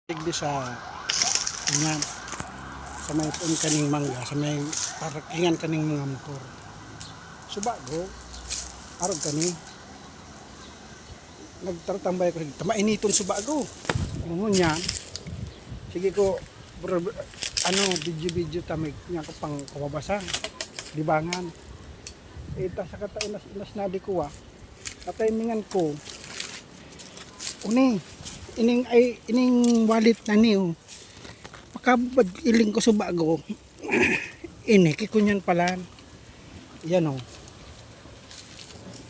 Digdi sa inyan sa may pun kaning mangga sa may parkingan kaning mga motor subago arog kani nagtartambay ko tamainiton subago ingon niya sige ko video tamig nya ko pang kababasa libangan ita sa kata inas na di ko katimingan ko uni ining wallet na niyo makabad iling ko subago ini kikunyan pala yan o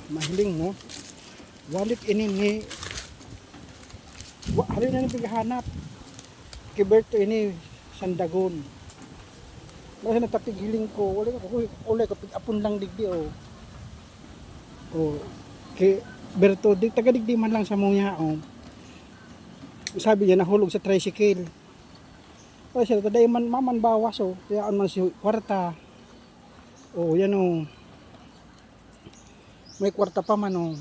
mahiling mo wallet ini ni hari na ni paghahanap kiberto ini sandagon kasi natapig hiling ko wala ko apon lang digdi o ki berto di taga digdi man lang sa muya o sabi niya nahulog sa tricycle. Kasi taday man maman bawas kaya man si kwarta. Yan may kwarta pa man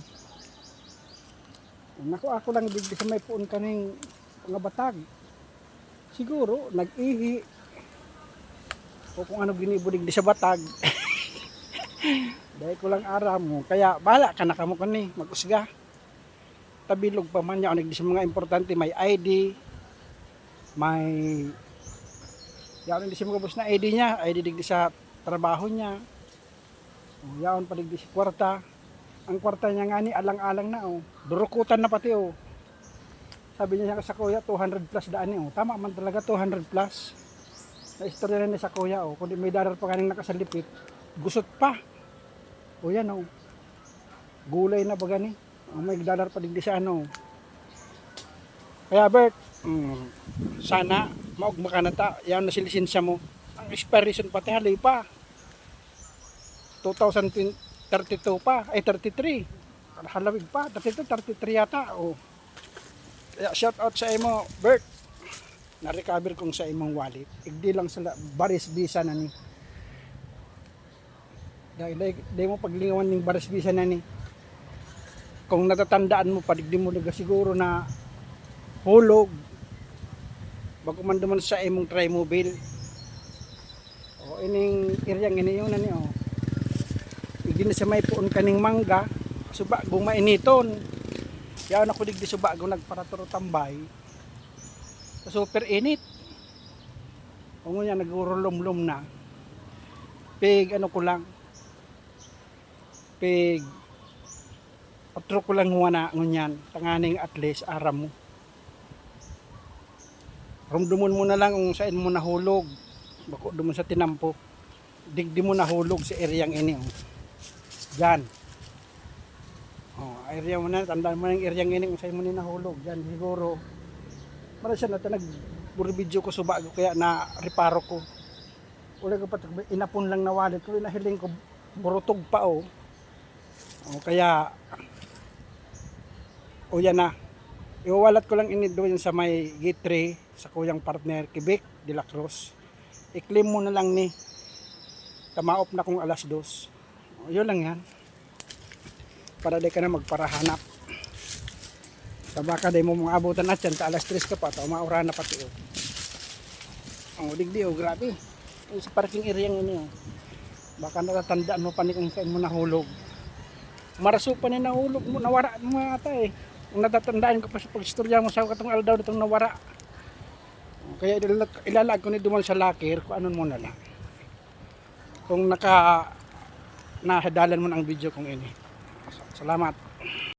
Nako ako lang digdi sa may puon kaning nga batag. Siguro nag-ihi. O kung ano ginibo digdi sa batag. Dahil ko lang aram mo. Kaya bahala ka na kamo kani mag-usga. Tabilog pa man niya nagdi sa mga importante may ID may yaon di sa mga bus na ID niya ID digdi sa trabaho niya yaon pa digdi sa kwarta ang kwarta niya nga ni alang-alang na durukutan na pati sabi niya sa kuya 200 plus daan ni tama man talaga 200 plus na istorya na sa kuya kundi may darar pa kaning nakasalipit gusot pa yan gulay na ba gani may dalar pa digdi sa kaya Bert sana maugma ka na ta yan na silisensya mo ang expiration pati halay pa 2032 pa ay 33 halawig pa 32 33 yata kaya shout out sa imo Bert na recover kong sa imong wallet igdi lang sa baris visa na ni dahil mo paglingawan ng baris visa na ni kung natatandaan mo padigdi mo naga siguro na hulog bago man duman sa imong Tri-Mobile ining iryang ini yun nani hindi na sa may puon kaning mangga subago mainiton yan ako digdi subago nagparaturo tambay super init kung yan nagurulom-lom na pig ko lang pig otro ko lang wana ngunyan tanganing at least aram mo rumdumon mo na lang kung saan mo nahulog bako dumon sa tinampo digdi mo nahulog sa eryang ini dyan area mo na tandaan mo ng eryang ini kung saan mo nahulog dyan siguro para siya natin nag-video ko subago kaya na reparo ko wala ko pa inapon lang na wallet ko nahiling ko burutog pa kaya yan na iwawalat ko lang doon sa may gate 3 sa kuyang partner Quebec de la Cruz i-claim mo na lang ni tamaop na kung alas 2 yun lang yan para di ka na magparahanap baka di mo mga abutan at yan ta alas 3 ka pa maura na pati digdi grabe sa parking area ini baka natatandaan mo pa ni kung saan mo nahulog maraso pa ni nahulog mo nawara mo ata kung natatandaan ko pa sa pagstorya mo sa katong aldaw nitong nawara kaya ilalag ko ni dumal sa locker kung anon mo na lang kung nahadalan mo ang video kong ini salamat.